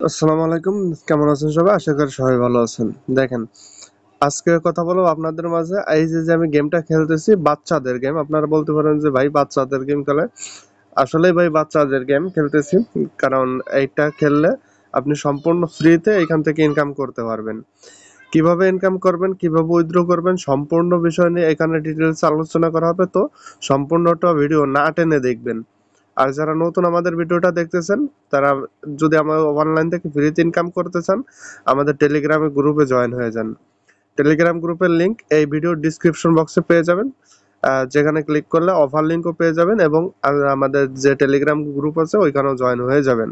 আসসালামু আলাইকুম। কেমন আছেন সবাই? আশা করি সবাই ভালো আছেন। দেখেন, আজকে কথা বলবো আপনাদের মাঝে এই যে আমি গেমটা খেলতেছি বাচ্চাদের গেম। আপনারা বলতে পারেন যে ভাই বাচ্চাদের গেম খেলে। আসলেই ভাই বাচ্চাদের গেম খেলতেছি। কারণ এইটা খেললে আপনি সম্পূর্ণ ফ্রিতে এখান থেকে ইনকাম করতে পারবেন। কিভাবে ইনকাম করবেন, কিভাবে উইথড্র করবেন সম্পূর্ণ বিষয় নিয়ে এখানে ডিটেইলস আলোচনা করা হবে। তো সম্পূর্ণটা ভিডিও না টেনে দেখবেন। আর যারা নতুন আমাদের ভিডিওটা দেখতেছেন তারা যদি আমার অনলাইন থেকে ফ্রিতে ইনকাম করতে চান আমাদের টেলিগ্রামে গ্রুপে জয়েন হয়ে যান। টেলিগ্রাম গ্রুপের লিংক এই ভিডিওর ডিসক্রিপশন বক্সে পেয়ে যাবেন। যেখানে ক্লিক করলে অফার লিংকও পেয়ে যাবেন এবং আমাদের যে টেলিগ্রাম গ্রুপ আছে ওইখানেও জয়েন হয়ে যাবেন।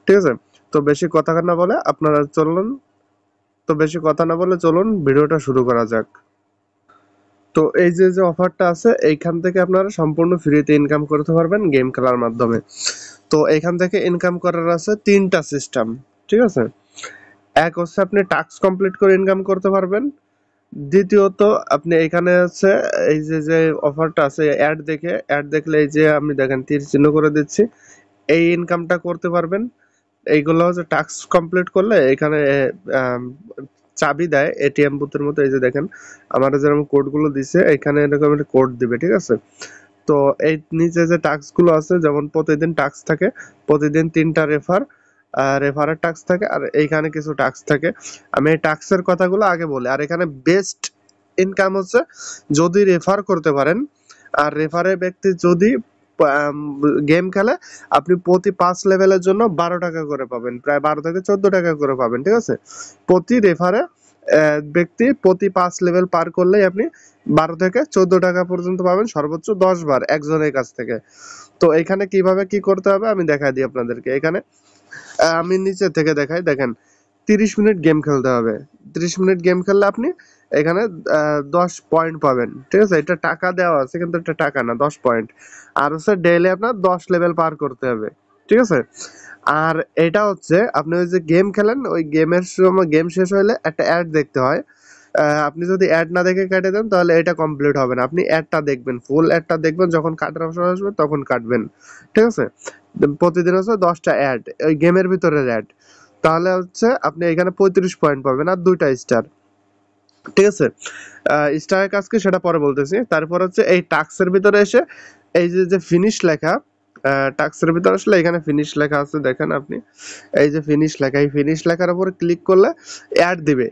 ঠিক আছে? তো বেশি কথা না বলে আপনারা চলুন তো বেশি কথা না বলে চলুন ভিডিওটা শুরু করা যাক। তো এই যে অফারটা আছে এইখান থেকে আপনারা সম্পূর্ণ ফ্রিতে ইনকাম করতে পারবেন গেম খেলার মাধ্যমে। তো এখান থেকে ইনকাম করার আছে ৩টা সিস্টেম। ঠিক আছে? এক হচ্ছে আপনি টাস্ক কমপ্লিট করে ইনকাম করতে পারবেন। দ্বিতীয়ত আপনি এখানে আছে এই যে অফারটা আছে অ্যাড দেখলে এই যে আমি দেখেন তীর চিহ্ন করে দিচ্ছি। এই ইনকামটা করতে পারবেন। এইগুলো হচ্ছে টাস্ক কমপ্লিট করলে এখানে আম চাবি দেয় এটিএম বুথের মতো। এই যে দেখেন আমারে যেরকম কোডগুলো দিছে এখানে এরকম একটা কোড দিবে। ঠিক আছে? তো এই নিচে যে টাস্ক গুলো আছে যেমন প্রতিদিন টাস্ক থাকে, প্রতিদিন ৩টা রেফারের টাস্ক থাকে আর এইখানে কিছু টাস্ক থাকে। আমি এই টাস্কের কথাগুলো আগে বলি। আর এখানে বেস্ট ইনকাম হচ্ছে যদি রেফার করতে পারেন আর রেফারের ব্যক্তি যদি গেম খেলে আপনি প্রতি ৫ লেভেলের জন্য ১২ টাকা করে পাবেন। প্রায় ১২ থেকে ১৪ টাকা করে পাবেন। ঠিক আছে? প্রতি রেফারে ব্যক্তি প্রতি ৫ লেভেল পার করলেই আপনি ১২ থেকে ১৪ টাকা পর্যন্ত পাবেন সর্বোচ্চ ১০ বার একজনের কাছ থেকে। তো এখানে কিভাবে কি করতে হবে আমি দেখাই দিই আপনাদেরকে। এখানে আমি নিচে থেকে দেখাই দেখেন ৩০ মিনিট গেম খেলতে হবে। ৩০ মিনিট গেম খেললে আপনি এখানে ১০ পয়েন্ট পাবেন। ঠিক আছে? এটা টাকা দেওয়া আছে কিন্তু এটা টাকা না ১০ পয়েন্ট। আর হচ্ছে ডেইলি আপনার ১০ লেভেল পার করতে হবে। ঠিক আছে? আর এটা হচ্ছে আপনি ওই যে গেম খেলেন ওই গেমের সময় গেম শেষ হইলে একটা অ্যাড দেখতে হয়। আপনি যদি অ্যাড না দেখে কেটে দেন তাহলে এটা কমপ্লিট হবে না। আপনি অ্যাডটা দেখবেন, ফুল অ্যাডটা দেখবেন যখন কাটার অপশন আসবে তখন কাটবেন। ঠিক আছে? প্রতিদিন হচ্ছে ১০টা অ্যাড ওই গেমের ভিতরের অ্যাড। তাহলে হচ্ছে আপনি এখানে ৩৫ পয়েন্ট পাবেন আর ২টা স্টার। ঠিক আছে? স্টারের কাজ কি সেটা পরে বলতেছি। তারপর হচ্ছে এই টাস্কের ভিতরে এসে এই যে ফিনিশ লেখা টাস্কের ভিতরে আসলে এখানে ফিনিশ লেখা আছে দেখেন আপনি। এই যে ফিনিশ লেখা এই ফিনিশ লেখার উপরে ক্লিক করলে অ্যাড দিবে।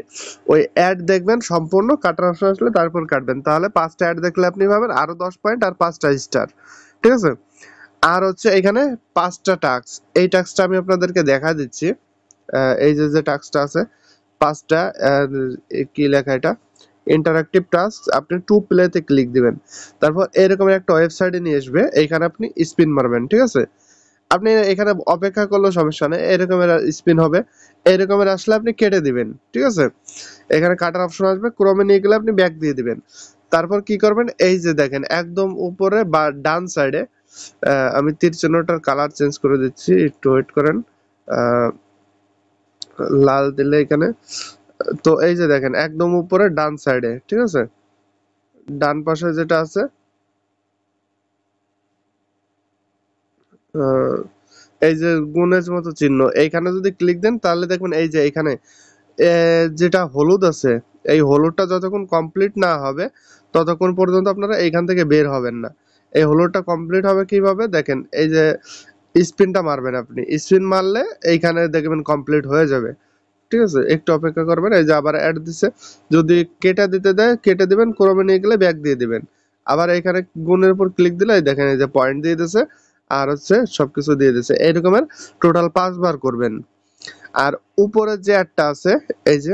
ওই অ্যাড দেখবেন সম্পূর্ণ কাটার অপশন আসলে তারপর কাটবেন। তাহলে ৫টা অ্যাড দেখলে আপনি পাবেন আরো ১০ পয়েন্ট আর ৫টা স্টার। ঠিক আছে? আর হচ্ছে এখানে ৫টা টাস্ক। এই টাস্কটা আমি আপনাদেরকে দেখা দিচ্ছি। এই যে টাস্কটা আছে ৫টা কি লেখা এটা? ইন্টারেক্টিভ টাস্ক আপনি টু প্লেতে ক্লিক দিবেন। তারপর এরকম একটা ওয়েবসাইটে নিয়ে আসবে। এইখানে আপনি স্পিন মারবেন। ঠিক আছে? আপনি এখানে অপেক্ষা করলেও সমস্যা নেই। এরকমের স্পিন হবে। এরকমের আসলে আপনি কেটে দিবেন। ঠিক আছে? এখানে কাটার অপশন আসবে। ক্রমে নিয়ে গেলে আপনি ব্যাক দিয়ে দিবেন। তারপর কি করবেন? এই যে দেখেন একদম উপরে বা ডান সাইডে আমি তীর চিহ্নটার কালার চেঞ্জ করে দিচ্ছি। একটু ওয়েট করেন। আ লাল দিলে এখানে তো এই যে দেখেন একদম উপরে ডান সাইডে। ঠিক আছে? ডান পাশে যেটা আছে আ এই যে গুণের মতো চিহ্ন এইখানে যদি ক্লিক দেন তাহলে দেখবেন এই যে এখানে যেটা হলুদ আছে এই হলুদটা যতক্ষণ কমপ্লিট না হবে ততক্ষণ পর্যন্ত আপনারা এইখান থেকে বের হবেন না। এই হলুদটা কমপ্লিট হবে কিভাবে দেখেন এই যে স্পিনটা মারবেন আপনি। স্পিন মারলে এইখানে দেখবেন কমপ্লিট হয়ে যাবে। ঠিক আছে? একটু অপেক্ষা করবেন। এই যে আবার অ্যাড দিছে। যদি কেটে দিতে দেয় কেটে দিবেন, ক্রমে নিয়ে গেলে ব্যাক দিয়ে দিবেন। আবার এখানে গুণের উপর ক্লিক দিলে এই দেখেন এই যে পয়েন্ট দিয়ে দিছে আর হচ্ছে সবকিছু দিয়ে দিছে। এই রকমের টোটাল ৫ বার করবেন। আর উপরের যে অ্যাডটা আছে এই যে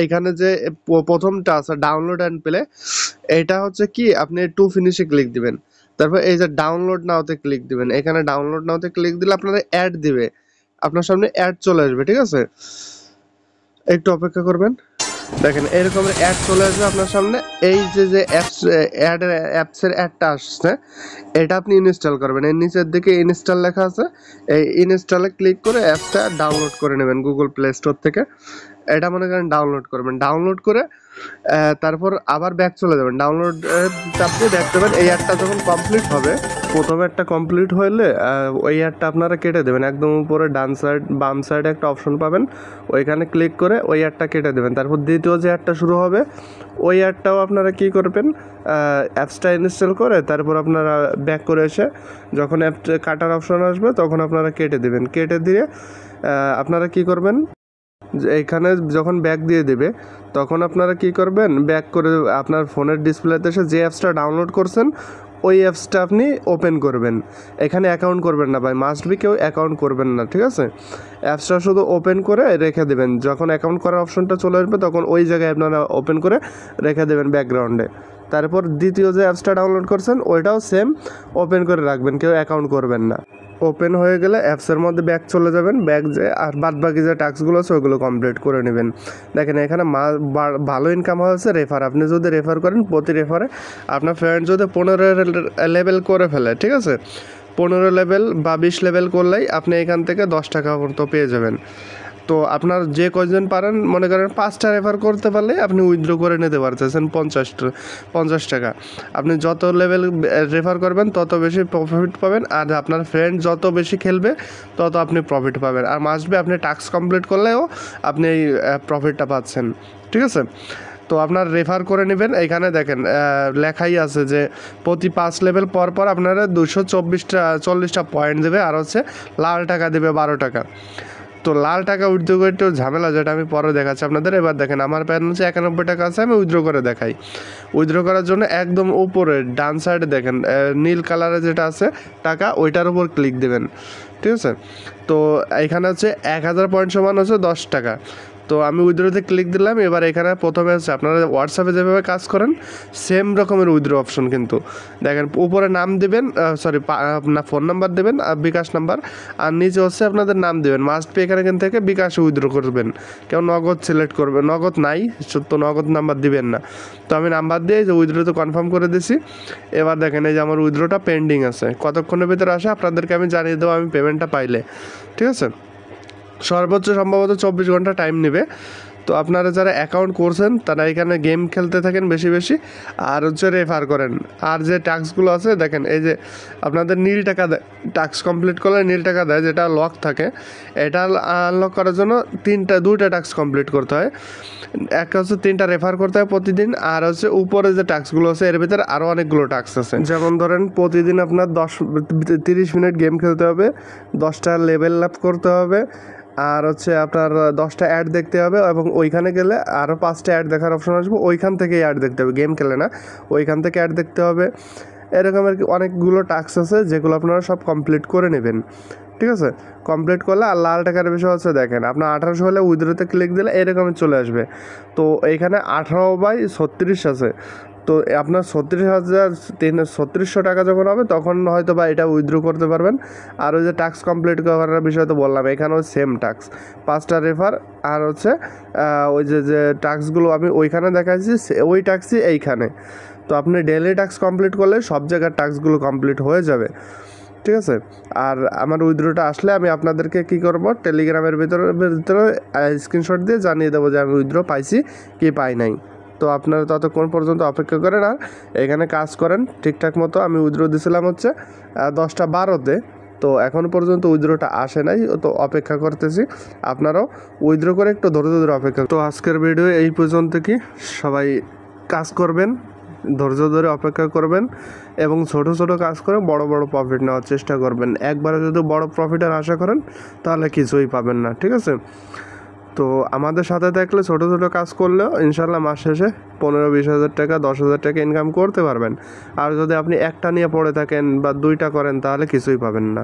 এইখানে যে প্রথমটা আছে ডাউনলোড এন্ড প্লে এটা হচ্ছে কি আপনি টু ফিনিশে ক্লিক দিবেন। তারপর এই যে ডাউনলোড নাওতে ক্লিক দিবেন। এখানে ডাউনলোড নাওতে ক্লিক দিলে আপনারা অ্যাড দিবে। আপনার সামনে অ্যাড চলে আসবে। ঠিক আছে? একটু অপেক্ষা করবেন। দেখেন এরকমের অ্যাড চলে আসবে আপনার সামনে। এই যে অ্যাপসের অ্যাডটা আসছে এটা আপনি ইনস্টল করবেন। এর নিচের দিকে ইনস্টল লেখা আছে। এই ইনস্টলে ক্লিক করে অ্যাপসটা ডাউনলোড করে নেবেন গুগল প্লে স্টোর থেকে। এটা মনে করেন ডাউনলোড করবেন। ডাউনলোড করে তারপর আবার ব্যাক চলে যাবেন। ডাউনলোড চাপ দিয়ে ব্যাক যাবেন। এই অ্যাডটা যখন কমপ্লিট হবে প্রথমে একটা কমপ্লিট হলে ওই অ্যাডটা আপনারা কেটে দেবেন। একদম উপরে বাম সাইডে একটা অপশন পাবেন, ওইখানে ক্লিক করে ওই অ্যাডটা কেটে দেবেন। তারপর দ্বিতীয় যে অ্যাডটা শুরু হবে ওই অ্যাডটাও আপনারা কী করবেন, অ্যাপসটা ইনস্টল করে তারপর আপনারা ব্যাক করে এসে যখন অ্যাপটা কাটার অপশন আসবে তখন আপনারা কেটে দেবেন। কেটে দিয়ে আপনারা কী করবেন, এইখানে যখন ব্যাক দিয়ে দেবে তখন আপনারা কি করবেন, ব্যাক করে আপনার ফোনের ডিসপ্লেতে এসে যে অ্যাপসটা ডাউনলোড করছেন ওই অ্যাপসটা আপনি ওপেন করবেন। এখানে অ্যাকাউন্ট করবেন না ভাই, মাস্ট বি কেউ অ্যাকাউন্ট করবেন না, ঠিক আছে। অ্যাপসটা শুধু ওপেন করে রেখে দেবেন। যখন অ্যাকাউন্ট করার অপশনটা চলে আসবে তখন ওই জায়গায় আপনারা ওপেন করে রেখে দেবেন ব্যাকগ্রাউন্ডে। তারপর দ্বিতীয় যে অ্যাপসটা ডাউনলোড করছেন ওইটাও সেম ওপেন করে রাখবেন, কেউ অ্যাকাউন্ট করবেন না। ওপেন হয়ে গেলে অ্যাপসের মধ্যে ব্যাক চলে যাবেন, ব্যাক যে আর বাদবাকি যে টাস্কগুলো আছে ওগুলো কমপ্লিট করে নেবেন। দেখেন এখানে ভালো ইনকাম হয়েছে রেফার। আপনি যদি রেফার করেন প্রতি রেফারে আপনার ফ্রেন্ড যদি 15 লেভেল করে ফেলে, ঠিক আছে, 15 লেভেল বা 20 লেভেল করলেই আপনি এখান থেকে 10 টাকা মতো পেয়ে যাবেন। তো আপনার যে কয়জন পারেন, মনে করেন 5টা রেফার করতে পারলে আপনি উইথড্র করে নিতে পারতেছেন 50 টাকা। আপনি যত লেভেল রেফার করবেন তত বেশি প্রফিট পাবেন, আর আপনার ফ্রেন্ড যত বেশি খেলবে তত আপনি প্রফিট পাবেন। আর মাস্ট বি আপনি টাস্ক কমপ্লিট করলেও আপনি এই প্রফিটটা পাচ্ছেন, ঠিক আছে। তো আপনার রেফার করে নেবেন। এখানে দেখেন লেখাই আছে যে প্রতি 5 লেভেল পর পর আপনারা 240টা পয়েন্ট দেবে, আর হচ্ছে লাল টাকা দেবে 12 টাকা। তো লাল টাকা উইথড্র করে একটু ঝামেলা, যেটা আমি পরে দেখাচ্ছি আপনাদের। এবার দেখেন আমার ব্যালেন্সে 91 টাকা আছে, আমি উইথড্র করে দেখাই। উইথড্র করার জন্য একদম উপরে ডান সাইডে দেখেন নীল কালারে যেটা আছে টাকা, ওইটার উপর ক্লিক দেবেন, ঠিক আছে। তো এখানে হচ্ছে 1000 পয়েন্ট সমান হচ্ছে 10 টাকা। তো আমি উইথড্রোতে ক্লিক দিলাম। এবার এখানে প্রথমে হচ্ছে আপনারা হোয়াটসঅ্যাপে যেভাবে কাজ করেন সেম রকমের উইথড্রো অপশন, কিন্তু দেখেন উপরে নাম দেবেন, আপনার ফোন নাম্বার দেবেন আর বিকাশ নাম্বার, আর নিচে হচ্ছে আপনাদের নাম দেবেন। মাস্ট বি এখানে থেকে বিকাশে উইথড্রো করবেন, কেউ নগদ সিলেক্ট করবেন, নগদ নাই তো নগদ নাম্বার দিবেন না। তো আমি নাম্বার দিয়ে যে উইথড্রোতে কনফার্ম করে দিছি। এবার দেখেন এই যে আমার উইথড্রোটা পেন্ডিং আছে, কতক্ষণের ভিতরে আসে আপনাদেরকে আমি জানিয়ে দেবো আমি পেমেন্টটা পাইলে, ঠিক আছে। সর্বোচ্চ সম্ভবত 24 ঘন্টা টাইম নেবে। তো আপনারা যারা অ্যাকাউন্ট করছেন তারা এখানে গেম খেলতে থাকেন বেশি বেশি, আর হচ্ছে রেফার করেন। আর যে টাস্কগুলো আছে দেখেন এই যে আপনাদের নীল টাকা দেয়, টাস্ক কমপ্লিট করলে নীল টাকা দেয়, যেটা লক থাকে। এটা আনলক করার জন্য 2টা টাস্ক কমপ্লিট করতে হয়। একটা হচ্ছে 3টা রেফার করতে হয় প্রতিদিন, আর হচ্ছে উপরে যে টাস্কগুলো আছে এর ভিতরে আরও অনেকগুলো টাস্ক আছে। যেমন ধরেন প্রতিদিন আপনার 30 মিনিট গেম খেলতে হবে, 10টা লেভেল আপ করতে হবে, আর হচ্ছে আপনার 10টা অ্যাড দেখতে হবে, এবং ওইখানে গেলে আরও 5টা অ্যাড দেখার অপশন আসবে, ওইখান থেকেই অ্যাড দেখতে হবে, গেম খেলে না, ওইখান থেকে অ্যাড দেখতে হবে। এরকম আর কি অনেকগুলো টাস্ক আছে যেগুলো আপনারা সব কমপ্লিট করে নেবেন, ঠিক আছে। কমপ্লিট করলে আর লাল টাকার বিষয় হচ্ছে দেখেন আপনার 1800 হলে উইথড্রোতে ক্লিক দিলে এরকমই চলে আসবে। তো এইখানে 18/36 আছে। তো আপনার 36,336 টাকা যখন হবে তখন হয়তো বা এটা উইথড্র করতে পারবেন। আর ওই যে টাস্ক কমপ্লিট করার বিষয় তো বললাম, এখানেও সেম টাস্ক, 5টা রেফার, আর হচ্ছে ওই যে টাস্কগুলো আমি ওইখানে দেখাচ্ছি ওই টাস্কই এইখানে। তো আপনি ডেইলি টাস্ক কমপ্লিট করলে সব জায়গার টাস্কগুলো কমপ্লিট হয়ে যাবে, ঠিক আছে। আর আমার উইথড্রোটা আসলে আমি আপনাদেরকে কী করব, টেলিগ্রামের ভিতরে স্ক্রিনশট দিয়ে জানিয়ে দেবো যে আমি উইথড্র পাইছি কি পাই নাই। তো আপনারা ততক্ষণ পর্যন্ত অপেক্ষা করেন আর এখানে কাজ করেন ঠিকঠাক মতো। আমি উইথড্র দিয়েছিলাম হচ্ছে 10টা 12-তে, তো এখন পর্যন্ত উইথড্রটা আসে নাই, তো অপেক্ষা করতেছি। আপনারাও উইথড্র করে একটু ধৈর্য ধরে অপেক্ষা। তো আজকের ভিডিও এই পর্যন্ত, কি সবাই কাজ করবেন, ধৈর্য ধরে অপেক্ষা করবেন, এবং ছোট ছোট কাজ করে বড় বড় প্রফিট নেওয়ার চেষ্টা করবেন। একবারে যদি বড় প্রফিটের আশা করেন তাহলে কিছুই পাবেন না, ঠিক আছে। তো আমাদের সাথে থাকলে ছোট ছোট কাজ করলেও ইনশাল্লাহ মাস শেষে 15-20 হাজার টাকা 10 হাজার টাকা ইনকাম করতে পারবেন। আর যদি আপনি একটা নিয়ে পড়ে থাকেন বা 2টা করেন তাহলে কিছুই পাবেন না।